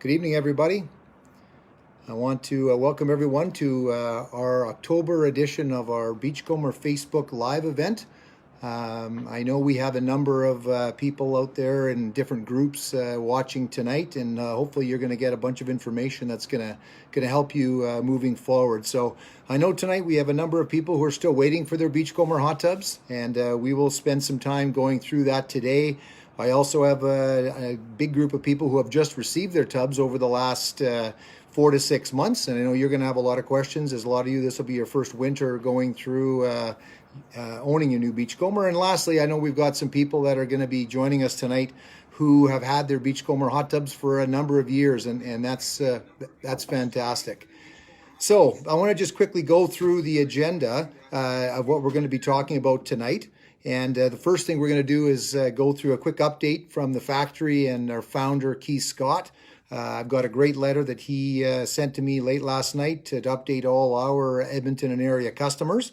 Good evening, everybody. I want to welcome everyone to our October edition of our Beachcomber Facebook Live event. I know we have a number of people out there in different groups watching tonight, and hopefully you're going to get a bunch of information that's going to help you moving forward. So I know tonight we have a number of people who are still waiting for their Beachcomber hot tubs, and we will spend some time going through that today. I also have a big group of people who have just received their tubs over the last 4 to 6 months, and I know you're going to have a lot of questions. As a lot of you, this will be your first winter going through owning your new Beachcomber. And lastly, I know we've got some people that are going to be joining us tonight who have had their Beachcomber hot tubs for a number of years, and that's fantastic. So I want to just quickly go through the agenda of what we're going to be talking about tonight. And the first thing we're going to do is go through a quick update from the factory and our founder, Keith Scott. I've got a great letter that he sent to me late last night to update all our Edmonton and area customers.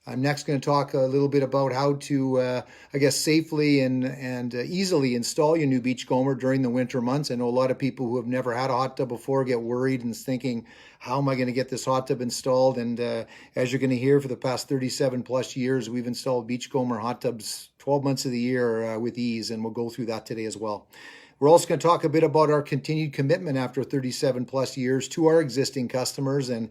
I'm next going to talk a little bit about how to, safely and easily install your new Beachcomber during the winter months. I know a lot of people who have never had a hot tub before get worried and thinking, how am I going to get this hot tub installed? And as you're going to hear, for the past 37 plus years, we've installed Beachcomber hot tubs 12 months of the year with ease, and we'll go through that today as well. We're also going to talk a bit about our continued commitment after 37 plus years to our existing customers, and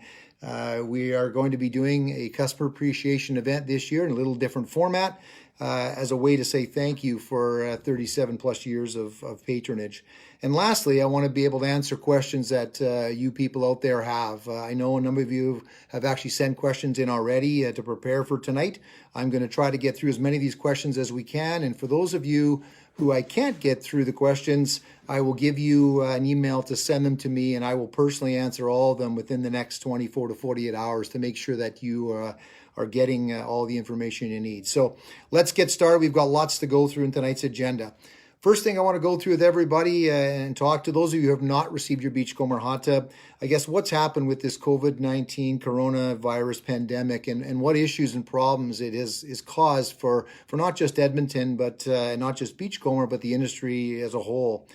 we are going to be doing a customer appreciation event this year in a little different format as a way to say thank you for 37 plus years of patronage. And lastly, I want to be able to answer questions that you people out there have. I know a number of you have actually sent questions in already to prepare for tonight. I'm going to try to get through as many of these questions as we can. And for those of you who I can't get through the questions, I will give you an email to send them to me, and I will personally answer all of them within the next 24 to 48 hours to make sure that you are getting all the information you need. So let's get started. We've got lots to go through in tonight's agenda. First thing I want to go through with everybody and talk to those of you who have not received your Beachcomber hot tub. I guess what's happened with this COVID-19 coronavirus pandemic and what issues and problems it is caused for not just Edmonton, but not just Beachcomber, but the industry as a whole.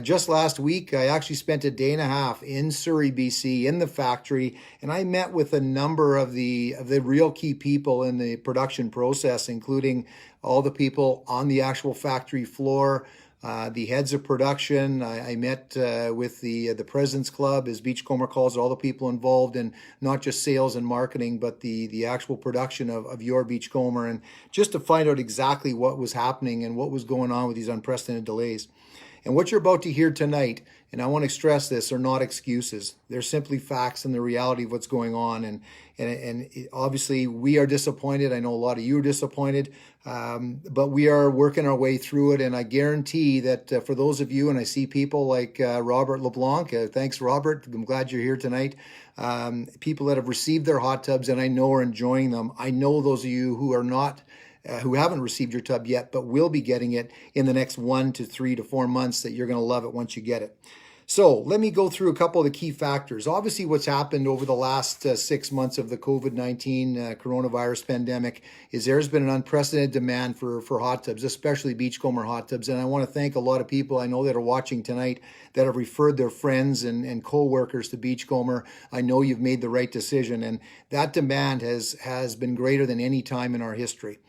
Just last week, I actually spent a day and a half in Surrey, BC, in the factory, and I met with a number of the real key people in the production process, including all the people on the actual factory floor, the heads of production. I met with the President's Club, as Beachcomber calls it, all the people involved in not just sales and marketing, but the actual production of your Beachcomber, and just to find out exactly what was happening and what was going on with these unprecedented delays. And what you're about to hear tonight, and I want to stress this, are not excuses. They're simply facts and the reality of what's going on. And obviously we are disappointed. I know a lot of you are disappointed, but we are working our way through it. And I guarantee that for those of you, and I see people like Robert LeBlanc, thanks Robert, I'm glad you're here tonight. People that have received their hot tubs and I know are enjoying them. I know those of you who are not who haven't received your tub yet, but will be getting it in the next 1 to 3 to 4 months, that you're going to love it once you get it. So let me go through a couple of the key factors. Obviously, what's happened over the last 6 months of the COVID-19 coronavirus pandemic is there's been an unprecedented demand for hot tubs, especially Beachcomber hot tubs. And I want to thank a lot of people I know that are watching tonight that have referred their friends and co-workers to Beachcomber. I know you've made the right decision, and that demand has been greater than any time in our history.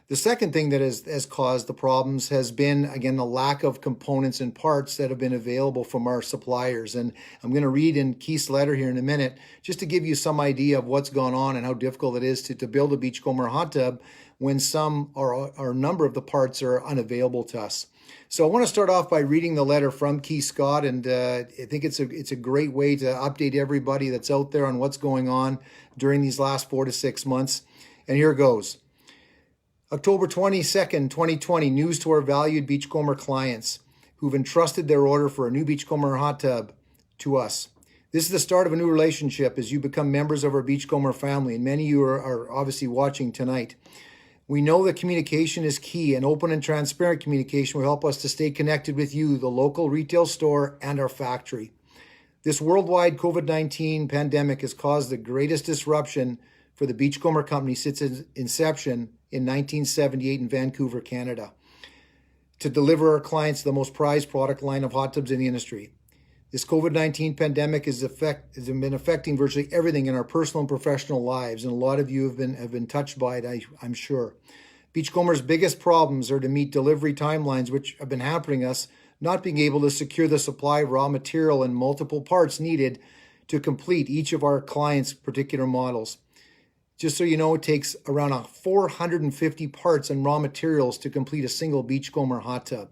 The second thing that has caused the problems has been, again, the lack of components and parts that have been available from our suppliers. And I'm going to read in Keith's letter here in a minute, just to give you some idea of what's gone on and how difficult it is to build a Beachcomber hot tub when some or a number of the parts are unavailable to us. So I want to start off by reading the letter from Keith Scott, and I think it's a great way to update everybody that's out there on what's going on during these last 4 to 6 months. And here it goes. October 22nd, 2020, news to our valued Beachcomber clients who've entrusted their order for a new Beachcomber hot tub to us. This is the start of a new relationship as you become members of our Beachcomber family, and many of you are obviously watching tonight. We know that communication is key, and open and transparent communication will help us to stay connected with you, the local retail store, and our factory. This worldwide COVID-19 pandemic has caused the greatest disruption for the Beachcomber company since its inception in 1978 in Vancouver, Canada, to deliver our clients the most prized product line of hot tubs in the industry. This COVID-19 pandemic has been affecting virtually everything in our personal and professional lives, and a lot of you have been touched by it, I'm sure. Beachcomber's biggest problems are to meet delivery timelines, which have been hampering us, not being able to secure the supply of raw material and multiple parts needed to complete each of our clients' particular models. Just so you know, it takes around 450 parts and raw materials to complete a single Beachcomber hot tub.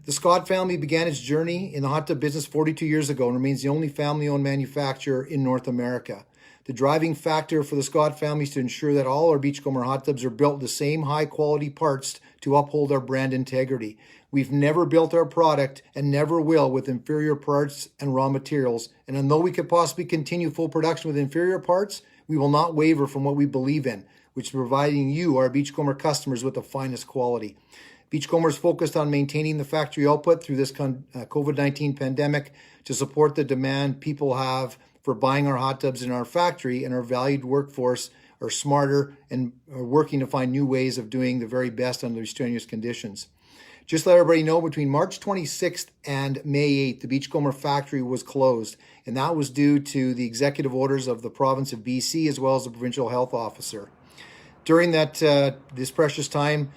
The Scott family began its journey in the hot tub business 42 years ago and remains the only family-owned manufacturer in North America. The driving factor for the Scott family is to ensure that all our Beachcomber hot tubs are built with the same high-quality parts to uphold our brand integrity. We've never built our product and never will with inferior parts and raw materials. And although we could possibly continue full production with inferior parts, we will not waver from what we believe in, which is providing you, our Beachcomber customers, with the finest quality. Beachcomber is focused on maintaining the factory output through this COVID-19 pandemic to support the demand people have for buying our hot tubs in our factory, and our valued workforce are smarter and are working to find new ways of doing the very best under strenuous conditions. Just to let everybody know, between March 26th and May 8th, the Beachcomber factory was closed, and that was due to the executive orders of the province of BC as well as the provincial health officer. During this precious time,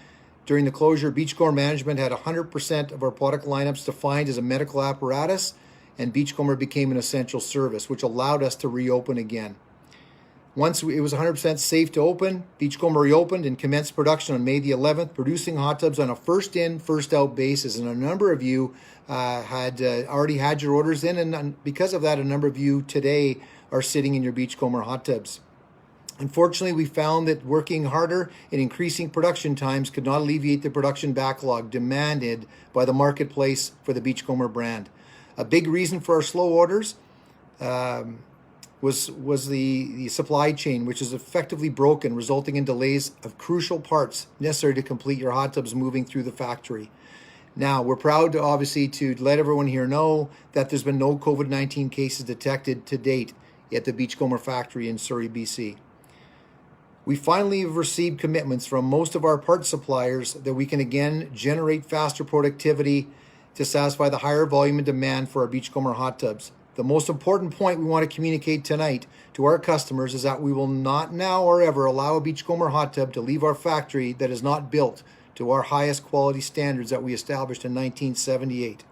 during the closure, Beachcomber management had 100% of our product lineups defined as a medical apparatus, and Beachcomber became an essential service, which allowed us to reopen again. Once it was 100% safe to open, Beachcomber reopened and commenced production on May the 11th, producing hot tubs on a first-in, first-out basis. And a number of you had already had your orders in, and because of that, a number of you today are sitting in your Beachcomber hot tubs. Unfortunately, we found that working harder and increasing production times could not alleviate the production backlog demanded by the marketplace for the Beachcomber brand. A big reason for our slow orders was the supply chain, which is effectively broken, resulting in delays of crucial parts necessary to complete your hot tubs moving through the factory. Now, we're proud to obviously to let everyone here know that there's been no COVID-19 cases detected to date at the Beachcomber factory in Surrey, BC. We finally have received commitments from most of our parts suppliers that we can again generate faster productivity to satisfy the higher volume and demand for our Beachcomber hot tubs. The most important point we want to communicate tonight to our customers is that we will not now or ever allow a Beachcomber hot tub to leave our factory that is not built to our highest quality standards that we established in 1978.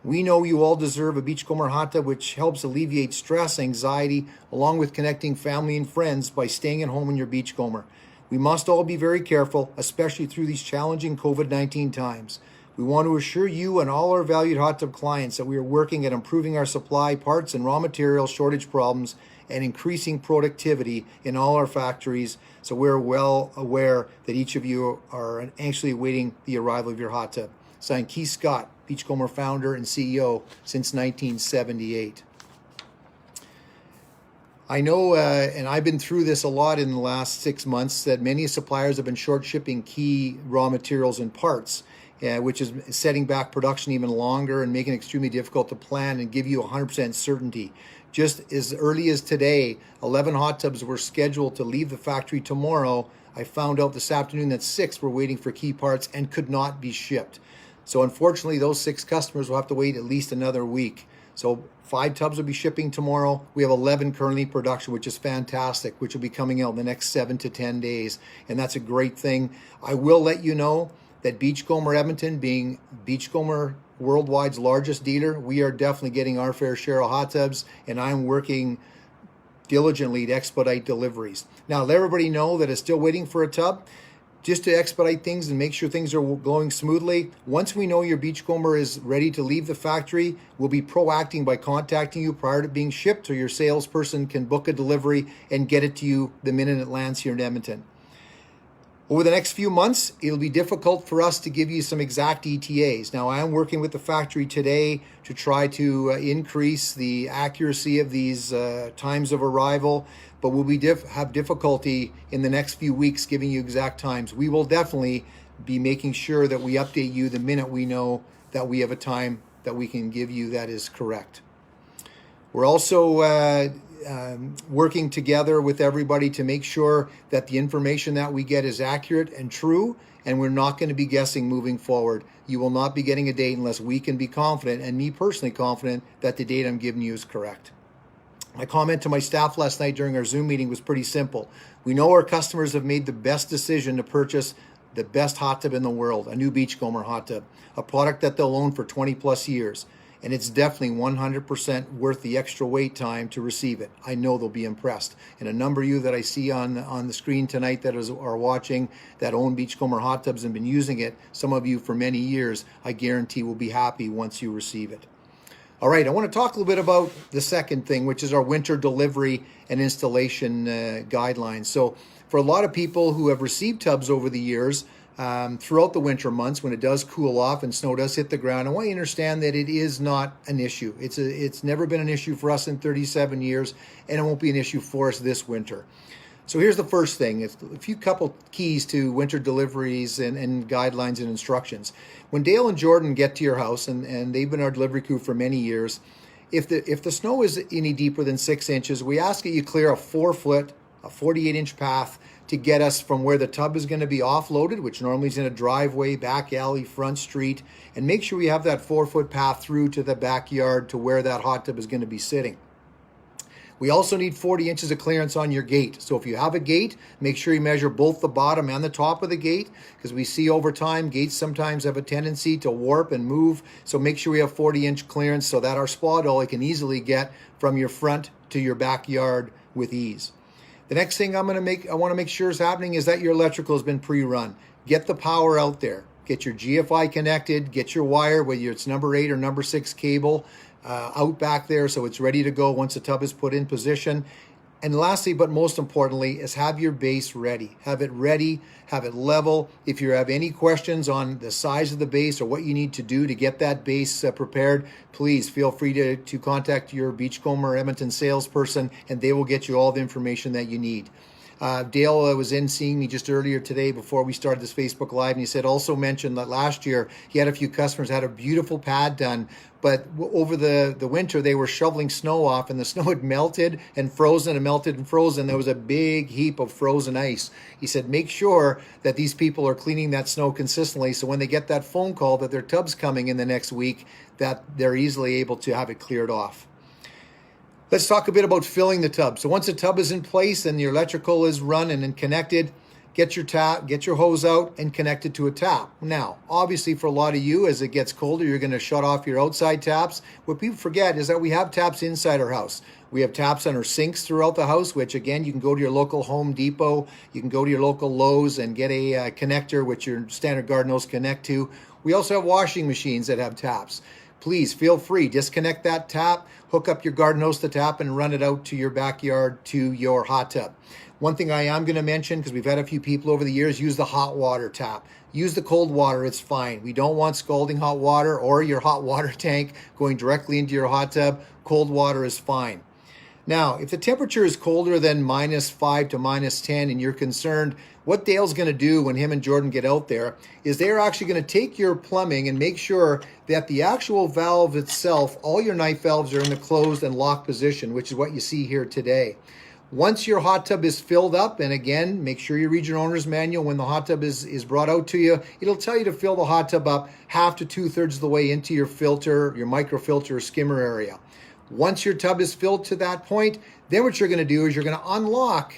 We know you all deserve a Beachcomber hot tub which helps alleviate stress, anxiety, along with connecting family and friends by staying at home in your Beachcomber. We must all be very careful, especially through these challenging COVID-19 times. We want to assure you and all our valued hot tub clients that we are working at improving our supply, parts, and raw material shortage problems and increasing productivity in all our factories. So we're well aware that each of you are anxiously awaiting the arrival of your hot tub. Signed, Keith Scott, Beachcomber founder and CEO since 1978. I know, and I've been through this a lot in the last 6 months, that many suppliers have been short shipping key raw materials and parts, which is setting back production even longer and making it extremely difficult to plan and give you 100% certainty. Just as early as today, 11 hot tubs were scheduled to leave the factory tomorrow. I found out this afternoon that 6 were waiting for key parts and could not be shipped. So unfortunately, those 6 customers will have to wait at least another week. So 5 tubs will be shipping tomorrow. We have 11 currently in production, which is fantastic, which will be coming out in the next 7 to 10 days. And that's a great thing. I will let you know that Beachcomber Edmonton, being Beachcomber Worldwide's largest dealer, we are definitely getting our fair share of hot tubs, and I'm working diligently to expedite deliveries. Now, let everybody know that it's still waiting for a tub. Just to expedite things and make sure things are going smoothly, once we know your Beachcomber is ready to leave the factory, we'll be proacting by contacting you prior to being shipped, so your salesperson can book a delivery and get it to you the minute it lands here in Edmonton. Over the next few months, it'll be difficult for us to give you some exact ETAs. Now, I am working with the factory today to try to increase the accuracy of these times of arrival, but we'll have difficulty in the next few weeks giving you exact times. We will definitely be making sure that we update you the minute we know that we have a time that we can give you that is correct. We're also working together with everybody to make sure that the information that we get is accurate and true, and we're not going to be guessing moving forward. You will not be getting a date unless we can be confident, and me personally confident, that the date I'm giving you is correct. My comment to my staff last night during our Zoom meeting was pretty simple. We know our customers have made the best decision to purchase the best hot tub in the world, a new Beachcomber hot tub, a product that they'll own for 20 plus years. And it's definitely 100% worth the extra wait time to receive it. I know they'll be impressed. And a number of you that I see on the screen tonight that are watching, that own Beachcomber hot tubs and been using it, some of you for many years, I guarantee will be happy once you receive it. All right, I want to talk a little bit about the second thing, which is our winter delivery and installation guidelines. So for a lot of people who have received tubs over the years, throughout the winter months when it does cool off and snow does hit the ground, I want you to understand that it is not an issue. It's never been an issue for us in 37 years, and it won't be an issue for us this winter. So here's the first thing. It's a few couple keys to winter deliveries and guidelines and instructions. When Dale and Jordan get to your house, and they've been our delivery crew for many years, if the snow is any deeper than 6 inches, we ask that you clear a 4-foot, a 48-inch path to get us from where the tub is going to be offloaded, which normally is in a driveway, back alley, front street, and make sure we have that 4-foot path through to the backyard to where that hot tub is going to be sitting. We also need 40 inches of clearance on your gate. So if you have a gate, make sure you measure both the bottom and the top of the gate, because we see over time gates sometimes have a tendency to warp and move. So make sure we have 40-inch clearance so that our spa dolly can easily get from your front to your backyard with ease. The next thing I want to make sure is happening is that your electrical has been pre-run. Get the power out there. Get your GFI connected. Get your wire, whether it's number 8 or number 6 cable, out back there so it's ready to go once the tub is put in position. And lastly, but most importantly, is have your base ready. Have it ready, have it level. If you have any questions on the size of the base or what you need to do to get that base prepared, please feel free to contact your Beachcomber Edmonton salesperson, and they will get you all the information that you need. Dale was in seeing me just earlier today before we started this Facebook Live, and he said also mentioned that last year he had a few customers had a beautiful pad done, but over the winter they were shoveling snow off, and the snow had melted and frozen and melted and frozen. There was a big heap of frozen ice. He said make sure that these people are cleaning that snow consistently, so when they get that phone call that their tub's coming in the next week, that they're easily able to have it cleared off. Let's talk a bit about filling the tub. So once the tub is in place and your electrical is running and connected, get your tap, get your hose out and connect it to a tap. Now, obviously for a lot of you, as it gets colder, you're going to shut off your outside taps. What people forget is that we have taps inside our house. We have taps on our sinks throughout the house, which again, you can go to your local Home Depot, you can go to your local Lowe's and get a connector, which your standard garden hose connect to. We also have washing machines that have taps. Please feel free, disconnect that tap, hook up your garden hose to the tap and run it out to your backyard to your hot tub. One thing I am going to mention, because we've had a few people over the years, use the hot water tap. Use the cold water, it's fine. We don't want scalding hot water or your hot water tank going directly into your hot tub. Cold water is fine. Now, if the temperature is colder than -5 to -10 and you're concerned, what Dale's going to do when him and Jordan get out there is they're actually going to take your plumbing and make sure that the actual valve itself, all your knife valves are in the closed and locked position, which is what you see here today. Once your hot tub is filled up, and again, make sure you read your owner's manual when the hot tub is brought out to you, it'll tell you to fill the hot tub up 1/2 to 2/3 of the way into your filter, your microfilter or skimmer area. Once your tub is filled to that point, then what you're going to do is you're going to unlock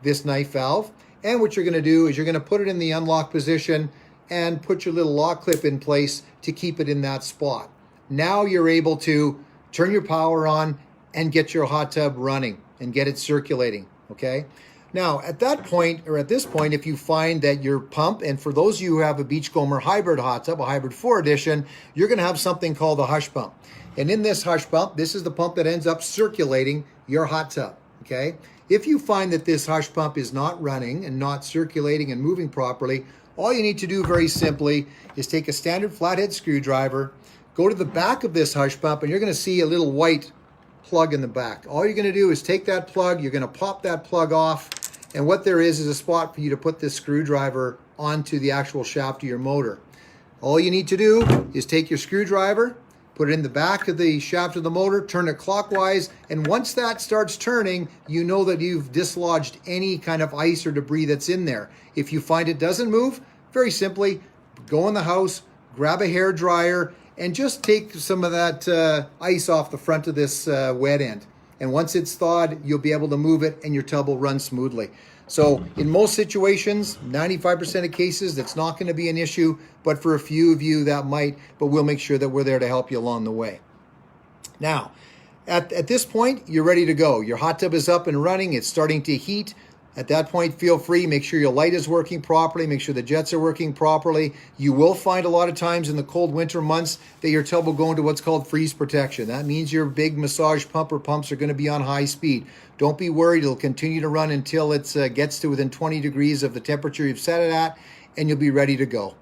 this knife valve, and what you're going to do is you're going to put it in the unlock position and put your little lock clip in place to keep it in that spot. Now you're able to turn your power on and get your hot tub running and get it circulating, okay? Now, at that point, or at this point, if you find that your pump, and for those of you who have a Beachcomber hybrid hot tub, a hybrid 4 edition, you're going to have something called a hush pump. And in this hush pump, this is the pump that ends up circulating your hot tub, okay? If you find that this hush pump is not running and not circulating and moving properly, all you need to do very simply is take a standard flathead screwdriver, go to the back of this hush pump, and you're going to see a little white plug in the back. All you're going to do is take that plug, you're going to pop that plug off, and what there is a spot for you to put this screwdriver onto the actual shaft of your motor. All you need to do is take your screwdriver, put it in the back of the shaft of the motor, turn it clockwise, and once that starts turning, you know that you've dislodged any kind of ice or debris that's in there. If you find it doesn't move, very simply, go in the house, grab a hair dryer, and just take some of that ice off the front of this wet end. And once it's thawed, you'll be able to move it and your tub will run smoothly. So in most situations, 95% of cases, that's not going to be an issue, but for a few of you that might, but we'll make sure that we're there to help you along the way. Now, at this point, you're ready to go. Your hot tub is up and running. It's starting to heat. At that point, feel free, make sure your light is working properly, make sure the jets are working properly. You will find a lot of times in the cold winter months that your tub will go into what's called freeze protection. That means your big massage pump or pumps are going to be on high speed. Don't be worried, it'll continue to run until it gets to within 20 degrees of the temperature you've set it at, and you'll be ready to go.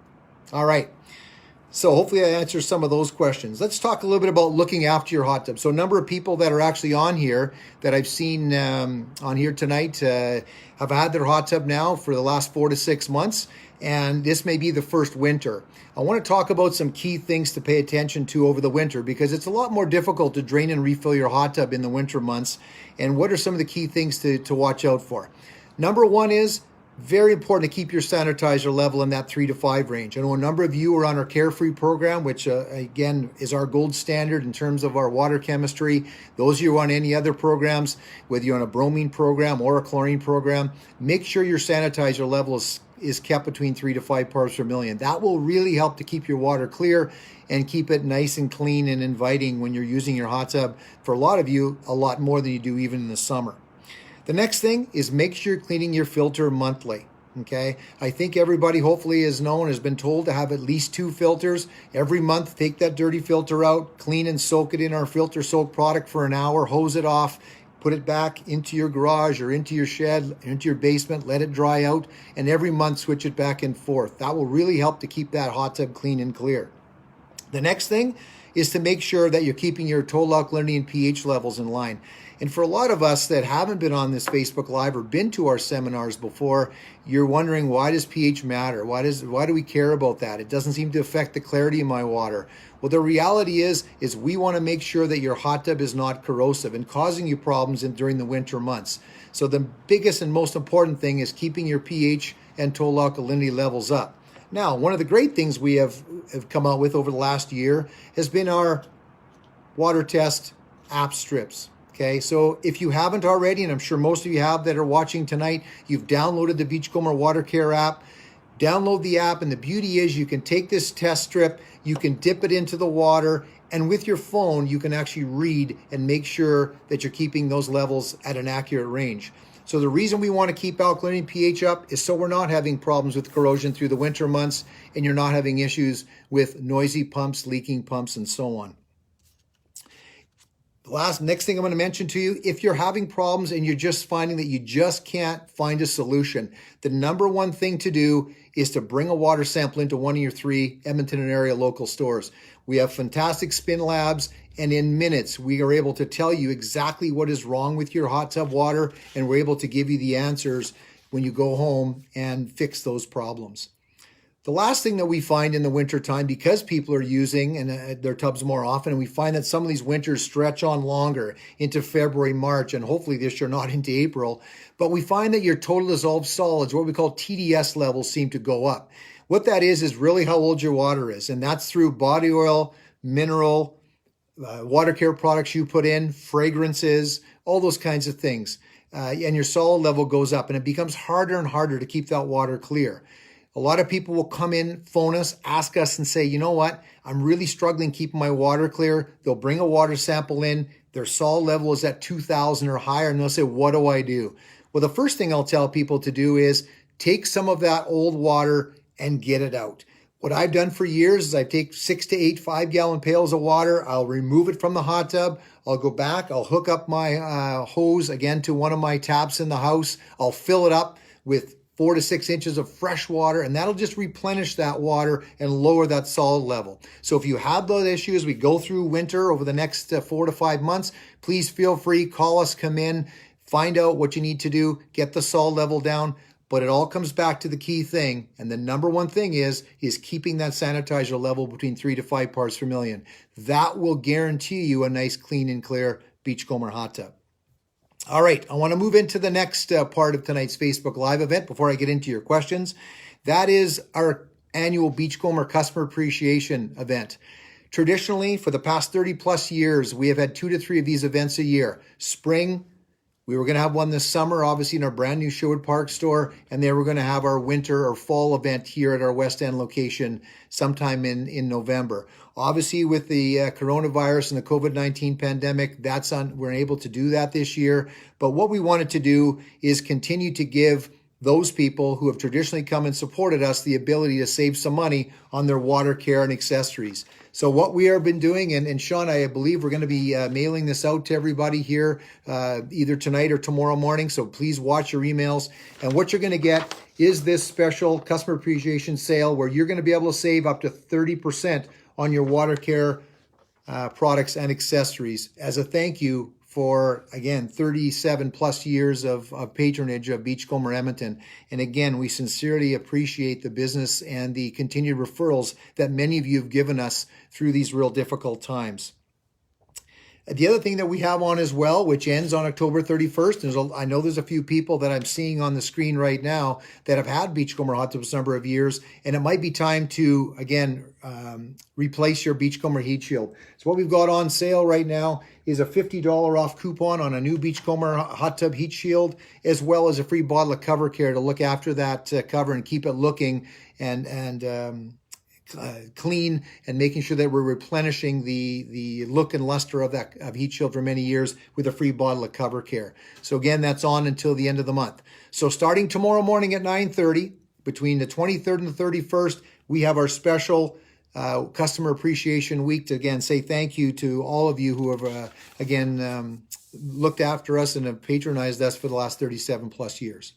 All right. So hopefully I answered some of those questions. Let's talk a little bit about looking after your hot tub. So a number of people that are actually on here that I've seen on here tonight have had their hot tub now for the last 4 to 6 months, and this may be the first winter. I want to talk about some key things to pay attention to over the winter because it's a lot more difficult to drain and refill your hot tub in the winter months. And what are some of the key things to watch out for? Number one is very important to keep your sanitizer level in that 3 to 5 range. I know a number of you are on our Carefree program, which again is our gold standard in terms of our water chemistry. Those of you on any other programs, whether you're on a bromine program or a chlorine program, make sure your sanitizer level is kept between 3 to 5 parts per million. That will really help to keep your water clear and keep it nice and clean and inviting when you're using your hot tub. For a lot of you, a lot more than you do even in the summer. The next thing is make sure you're cleaning your filter monthly, okay? I think everybody hopefully has been told to have at least 2 filters. Every month, take that dirty filter out, clean and soak it in our filter soak product for an hour, hose it off, put it back into your garage or into your shed, into your basement, let it dry out, and every month switch it back and forth. That will really help to keep that hot tub clean and clear. The next thing is to make sure that you're keeping your total alkalinity and pH levels in line. And for a lot of us that haven't been on this Facebook Live or been to our seminars before, you're wondering, why does pH matter? Why do we care about that? It doesn't seem to affect the clarity of my water. Well, the reality is we want to make sure that your hot tub is not corrosive and causing you problems during the winter months. So the biggest and most important thing is keeping your pH and total alkalinity levels up. Now, one of the great things we have come out with over the last year has been our water test app strips. Okay, so if you haven't already, and I'm sure most of you have that are watching tonight, you've downloaded the Beachcomber Watercare app. Download the app, and the beauty is you can take this test strip, you can dip it into the water, and with your phone, you can actually read and make sure that you're keeping those levels at an accurate range. So the reason we want to keep alkalinity and pH up is so we're not having problems with corrosion through the winter months, and you're not having issues with noisy pumps, leaking pumps, and so on. Next thing I'm going to mention to you, if you're having problems and you're just finding that you just can't find a solution, the number one thing to do is to bring a water sample into one of your 3 Edmonton and area local stores. We have fantastic spin labs, and in minutes we are able to tell you exactly what is wrong with your hot tub water, and we're able to give you the answers when you go home and fix those problems. The last thing that we find in the wintertime, because people are using their tubs more often, and we find that some of these winters stretch on longer into February, March, and hopefully this year not into April, but we find that your total dissolved solids, what we call TDS levels, seem to go up. What that is really how old your water is, and that's through body oil, mineral, water care products you put in, fragrances, all those kinds of things. And your solid level goes up, and it becomes harder and harder to keep that water clear. A lot of people will come in, phone us, ask us and say, you know what, I'm really struggling keeping my water clear. They'll bring a water sample in, their solid level is at 2,000 or higher, and they'll say, what do I do? Well, the first thing I'll tell people to do is take some of that old water and get it out. What I've done for years is I take 6 to 8 5-gallon pails of water, I'll remove it from the hot tub, I'll go back, I'll hook up my hose again to one of my taps in the house, I'll fill it up with 4 to 6 inches of fresh water, and that'll just replenish that water and lower that solid level. So if you have those issues, we go through winter over the next 4 to 5 months, please feel free, call us, come in, find out what you need to do, get the solid level down. But it all comes back to the key thing, and the number one thing is keeping that sanitizer level between 3 to 5 parts per million. That will guarantee you a nice, clean and clear Beachcomber hot tub. All right, I want to move into the next part of tonight's Facebook Live event before I get into your questions. That is our annual Beachcomber Customer Appreciation event. Traditionally, for the past 30 plus years, we have had 2 to 3 of these events a year. Spring, we were going to have one this summer, obviously in our brand new Sherwood Park store, and then we're going to have our winter or fall event here at our West End location sometime in November. Obviously, with the coronavirus and the COVID-19 pandemic, we're able to do that this year. But what we wanted to do is continue to give those people who have traditionally come and supported us the ability to save some money on their water care and accessories. So what we have been doing, and Sean, I believe we're going to be mailing this out to everybody here either tonight or tomorrow morning. So please watch your emails. And what you're going to get is this special customer appreciation sale where you're going to be able to save up to 30% on your water care products and accessories as a thank you for, again, 37 plus years of patronage of Beachcomber Edmonton. And again, we sincerely appreciate the business and the continued referrals that many of you have given us through these real difficult times. The other thing that we have on as well, which ends on October 31st, I know there's a few people that I'm seeing on the screen right now that have had Beachcomber hot tubs a number of years, and it might be time to, again, replace your Beachcomber heat shield. So what we've got on sale right now is a $50 off coupon on a new Beachcomber hot tub heat shield, as well as a free bottle of cover care to look after that cover and keep it looking and clean, and making sure that we're replenishing the look and luster of heat shield for many years with a free bottle of cover care. So again, that's on until the end of the month. So starting tomorrow morning at 9:30, between the 23rd and the 31st, we have our special Customer Appreciation Week to again say thank you to all of you who have looked after us and have patronized us for the last 37 plus years.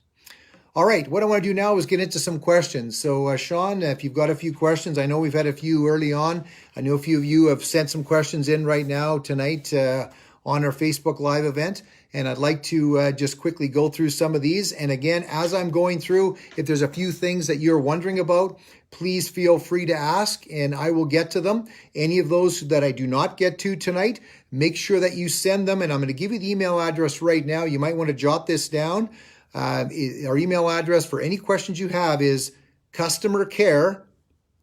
All right, what I want to do now is get into some questions. So, Sean, if you've got a few questions, I know we've had a few early on. I know a few of you have sent some questions in right now tonight on our Facebook Live event, and I'd like to just quickly go through some of these. And again, as I'm going through, if there's a few things that you're wondering about, please feel free to ask, and I will get to them. Any of those that I do not get to tonight, make sure that you send them, and I'm going to give you the email address right now. You might want to jot this down. Our email address for any questions you have is customer care,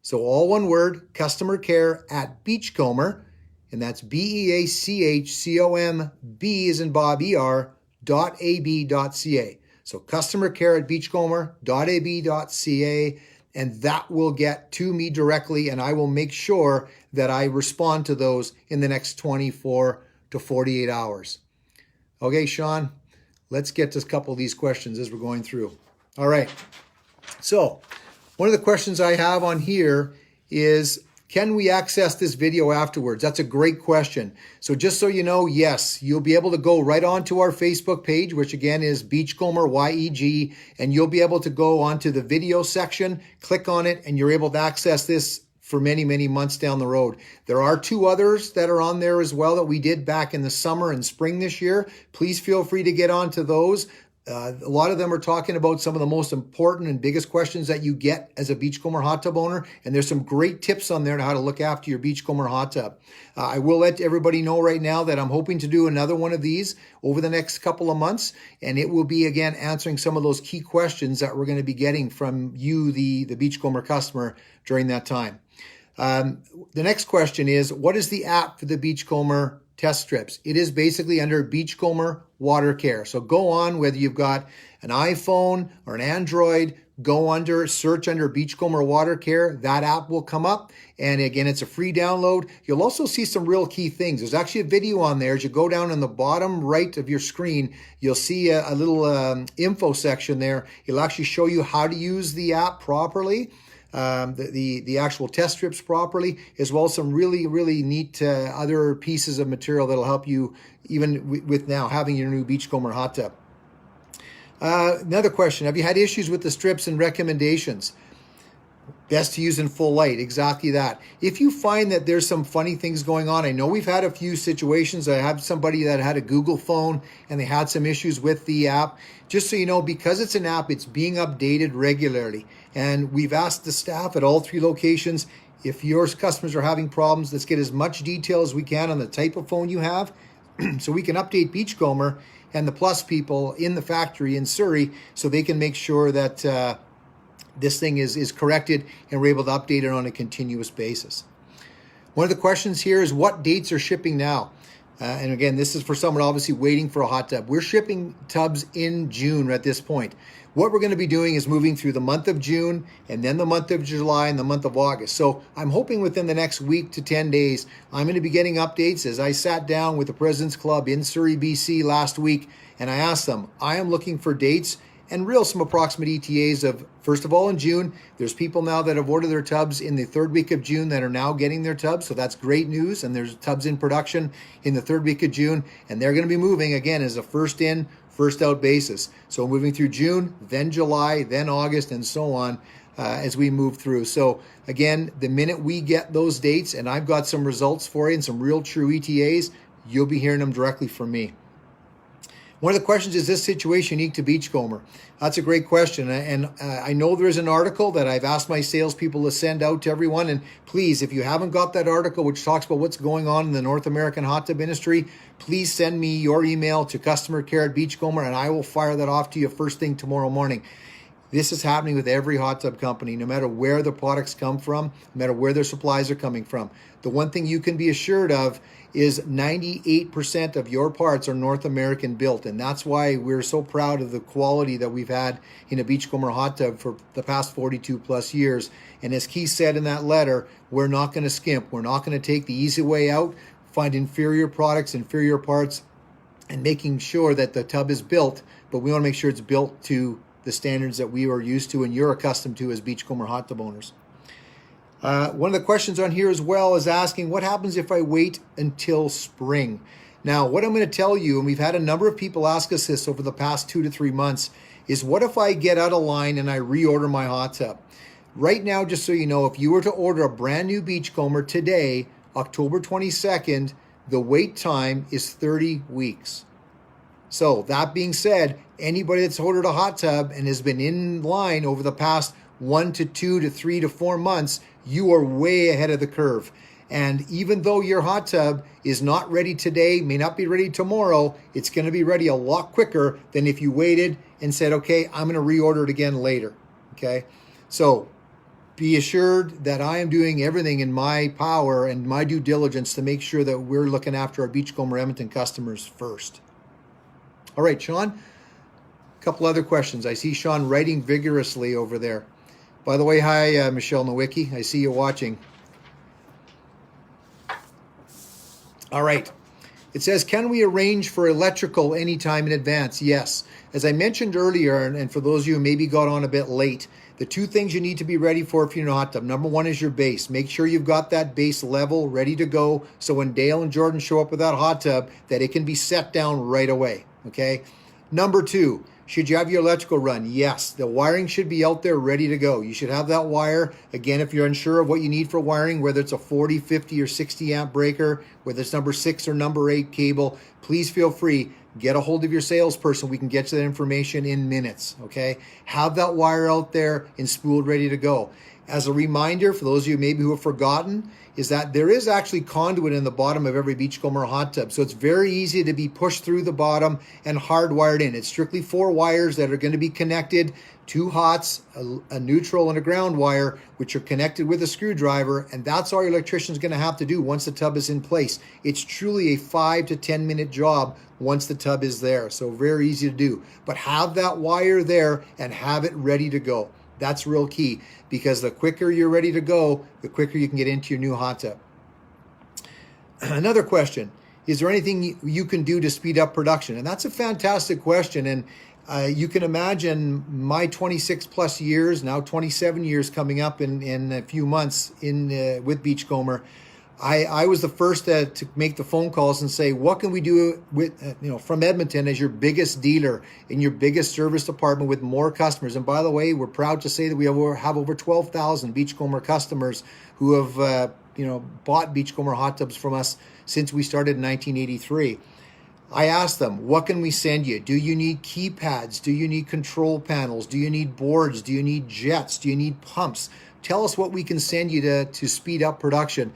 so all one word, customer care at Beachcomber, and that's BEACHCOMB as in Bob .ab.ca. So customer care at Beachcomber.ab.ca, and that will get to me directly, and I will make sure that I respond to those in the next 24 to 48 hours. Okay, Sean? Let's get to a couple of these questions as we're going through. All right. So one of the questions I have on here is, can we access this video afterwards? That's a great question. So just so you know, yes, you'll be able to go right onto our Facebook page, which again is Beachcomber YEG, and you'll be able to go onto the video section, click on it, and you're able to access this for many, many months down the road. There are 2 others that are on there as well that we did back in the summer and spring this year. Please feel free to get onto those. A lot of them are talking about some of the most important and biggest questions that you get as a Beachcomber hot tub owner, and there's some great tips on there on how to look after your Beachcomber hot tub. I will let everybody know right now that I'm hoping to do another one of these over the next couple of months, and it will be, again, answering some of those key questions that we're going to be getting from you, the Beachcomber customer, during that time. The next question is, what is the app for the Beachcomber test strips? It is basically under Beachcomber Watercare. So go on, whether you've got an iPhone or an Android, search under Beachcomber Watercare. That app will come up. And again, it's a free download. You'll also see some real key things. There's actually a video on there. As you go down on the bottom right of your screen, you'll see a little info section there. It'll actually show you how to use the app properly. The actual test strips properly, as well as some really, really neat other pieces of material that'll help you even with now having your new Beachcomber hot tub. Another question, have you had issues with the strips and recommendations? Best to use in full light, exactly that. If you find that there's some funny things going on, I know we've had a few situations. I have somebody that had a Google phone and they had some issues with the app. Just so you know, because it's an app, it's being updated regularly. And we've asked the staff at all 3 locations, if your customers are having problems, let's get as much detail as we can on the type of phone you have so we can update Beachcomber and the Plus people in the factory in Surrey so they can make sure that this thing is corrected and we're able to update it on a continuous basis. One of the questions here is what dates are shipping now? And again, this is for someone obviously waiting for a hot tub. We're shipping tubs in June at this point. What we're going to be doing is moving through the month of June and then the month of July and the month of August. So I'm hoping within the next week to 10 days, I'm going to be getting updates. As I sat down with the President's Club in Surrey, BC last week, and I asked them, I am looking for dates and some approximate ETAs of, first of all, in June. There's people now that have ordered their tubs in the 3rd week of June that are now getting their tubs. So that's great news. And there's tubs in production in the 3rd week of June. And they're going to be moving, again, as a first in, first out basis. So moving through June, then July, then August, and so on as we move through. So again, the minute we get those dates and I've got some results for you and some real true ETAs, you'll be hearing them directly from me. One of the questions is this situation unique to Beachcomber? That's a great question. And I know there's an article that I've asked my salespeople to send out to everyone. And please, if you haven't got that article, which talks about what's going on in the North American hot tub industry, please send me your email to customercare@Beachcomber and I will fire that off to you first thing tomorrow morning. This is happening with every hot tub company, no matter where the products come from, no matter where their supplies are coming from. The one thing you can be assured of is 98% of your parts are North American built. And that's why we're so proud of the quality that we've had in a Beachcomber hot tub for the past 42 plus years. And as Keith said in that letter, we're not going to skimp. We're not going to take the easy way out, find inferior products, inferior parts, and making sure that the tub is built. But we want to make sure it's built to the standards that we are used to and you're accustomed to as Beachcomber hot tub owners. One of the questions on here as well is asking, what happens if I wait until spring? Now, what I'm going to tell you, and we've had a number of people ask us this over the past 2 to 3 months, is what if I get out of line and I reorder my hot tub? Right now, just so you know, if you were to order a brand new Beachcomber today, October 22nd, the wait time is 30 weeks. So that being said, anybody that's ordered a hot tub and has been in line over the past 1 to 2 to 3 to 4 months, you are way ahead of the curve. And even though your hot tub is not ready today, may not be ready tomorrow, it's going to be ready a lot quicker than if you waited and said, okay, I'm going to reorder it again later. Okay. So be assured that I am doing everything in my power and my due diligence to make sure that we're looking after our Beachcomber Edmonton customers first. All right, Sean, a couple other questions. I see Sean writing vigorously over there. By the way, hi, Michelle Nowicki. I see you watching. All right. It says, can we arrange for electrical anytime in advance? Yes. As I mentioned earlier, and for those of you who maybe got on a bit late, the 2 things you need to be ready for if you're in a hot tub. Number 1 is your base. Make sure you've got that base level ready to go so when Dale and Jordan show up with that hot tub, that it can be set down right away. Okay. Number 2, should you have your electrical run? Yes, the wiring should be out there ready to go. You should have that wire. Again, if you're unsure of what you need for wiring, whether it's a 40, 50, or 60 amp breaker, whether it's number 6 or number 8 cable, please feel free. Get a hold of your salesperson. We can get you that information in minutes, okay? Have that wire out there and spooled ready to go. As a reminder, for those of you maybe who have forgotten, is that there is actually conduit in the bottom of every Beachcomber hot tub. So it's very easy to be pushed through the bottom and hardwired in. It's strictly 4 wires that are going to be connected, 2 hots, a neutral, and a ground wire, which are connected with a screwdriver. And that's all your electrician's going to have to do once the tub is in place. It's truly a 5 to 10 minute job once the tub is there. So very easy to do. But have that wire there and have it ready to go. That's real key, because the quicker you're ready to go, the quicker you can get into your new hot tub. Another question, is there anything you can do to speed up production? And that's a fantastic question. And you can imagine my 26 plus years, now 27 years coming up in a few months with Beachcomber. I was the first to make the phone calls and say, what can we do with, from Edmonton as your biggest dealer in your biggest service department with more customers? And by the way, we're proud to say that we have over 12,000 Beachcomber customers who have, bought Beachcomber hot tubs from us since we started in 1983. I asked them, what can we send you? Do you need keypads? Do you need control panels? Do you need boards? Do you need jets? Do you need pumps? Tell us what we can send you to speed up production.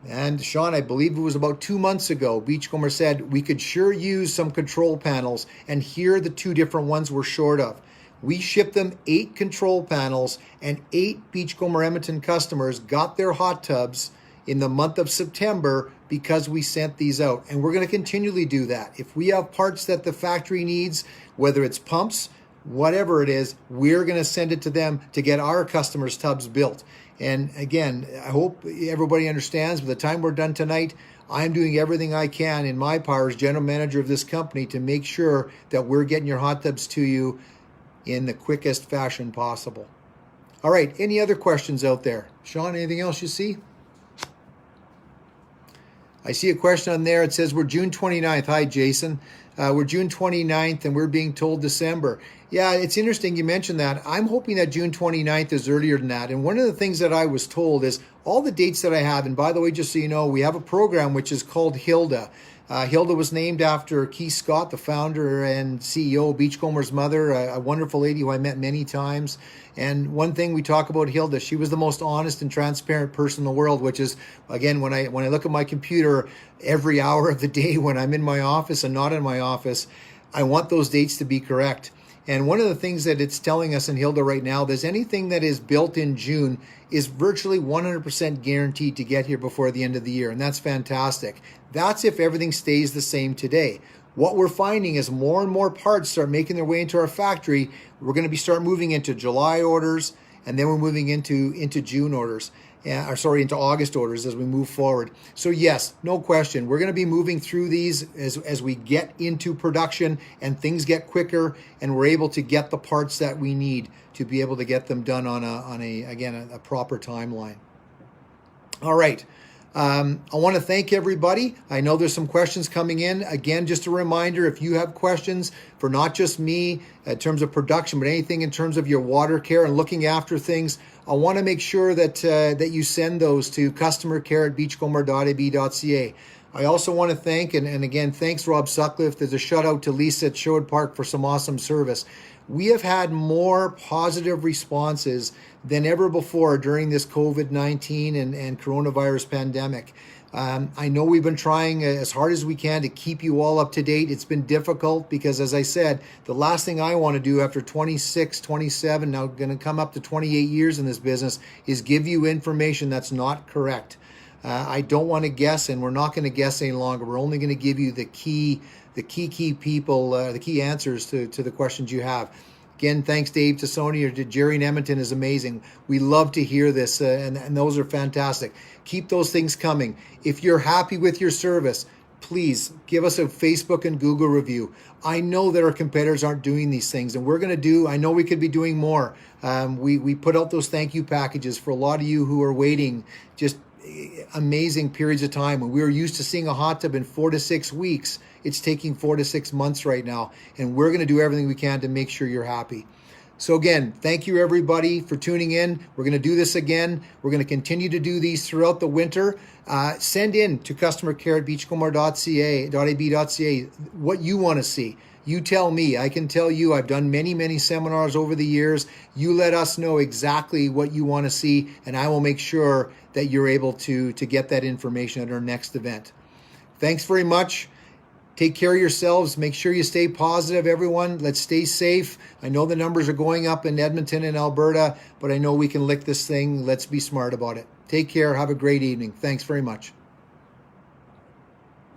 And Sean, I believe it was about 2 months ago, Beachcomber said we could sure use some control panels, and here are the 2 different ones we're short of. We shipped them 8 control panels, and 8 Beachcomber Edmonton customers got their hot tubs in the month of September because we sent these out. And we're going to continually do that. If we have parts that the factory needs, whether it's pumps, whatever it is, we're going to send it to them to get our customers' tubs built. And again, I hope everybody understands by the time we're done tonight, I'm doing everything I can in my power as general manager of this company to make sure that we're getting your hot tubs to you in the quickest fashion possible. All right, any other questions out there? Sean, anything else you see? I see a question on there. It says, we're June 29th. Hi, Jason. We're June 29th and we're being told December. Yeah, it's interesting you mentioned that. I'm hoping that June 29th is earlier than that. And one of the things that I was told is all the dates that I have, and by the way, just so you know, we have a program which is called Hilda. Hilda was named after Keith Scott, the founder and CEO of Beachcomber's mother, a wonderful lady who I met many times. And one thing we talk about Hilda, she was the most honest and transparent person in the world, which is, again, when I look at my computer every hour of the day when I'm in my office and not in my office, I want those dates to be correct. And one of the things that it's telling us in Hilda right now, there's anything that is built in June is virtually 100% guaranteed to get here before the end of the year. And that's fantastic. That's if everything stays the same today. What we're finding is more and more parts start making their way into our factory. We're going to start moving into July orders, and then we're moving into June orders. Into August orders as we move forward. So yes, no question, we're going to be moving through these as we get into production and things get quicker and we're able to get the parts that we need to be able to get them done on a proper timeline. All right. I want to thank everybody. I know there's some questions coming in. Again, just a reminder, if you have questions for not just me in terms of production, but anything in terms of your water care and looking after things, I want to make sure that you send those to customercare@beachcomber.ab.ca. I also want to thank, and again, thanks Rob Sutcliffe. There's a shout out to Lisa at Sherwood Park for some awesome service. We have had more positive responses than ever before during this COVID-19 and coronavirus pandemic. I know we've been trying as hard as we can to keep you all up to date. It's been difficult because, as I said, the last thing I want to do after 26, 27, now going to come up to 28 years in this business, is give you information that's not correct. I don't want to guess, and we're not going to guess any longer. We're only going to give you the key people, the key answers to the questions you have. Again, thanks Dave to Sony or to Jerry in Edmonton is amazing. We love to hear this, and those are fantastic. Keep those things coming. If you're happy with your service, please give us a Facebook and Google review. I know that our competitors aren't doing these things, and I know we could be doing more. We put out those thank you packages for a lot of you who are waiting, just amazing periods of time. When we were used to seeing a hot tub in 4 to 6 weeks, it's taking 4 to 6 months right now, and we're going to do everything we can to make sure you're happy. So again, thank you everybody for tuning in. We're going to do this again. We're going to continue to do these throughout the winter. Send in to customercare@beachcomber.ab.ca what you want to see. You tell me. I can tell you. I've done many, many seminars over the years. You let us know exactly what you want to see, and I will make sure that you're able to get that information at our next event. Thanks very much. Take care of yourselves. Make sure you stay positive, everyone. Let's stay safe. I know the numbers are going up in Edmonton and Alberta, but I know we can lick this thing. Let's be smart about it. Take care. Have a great evening. Thanks very much.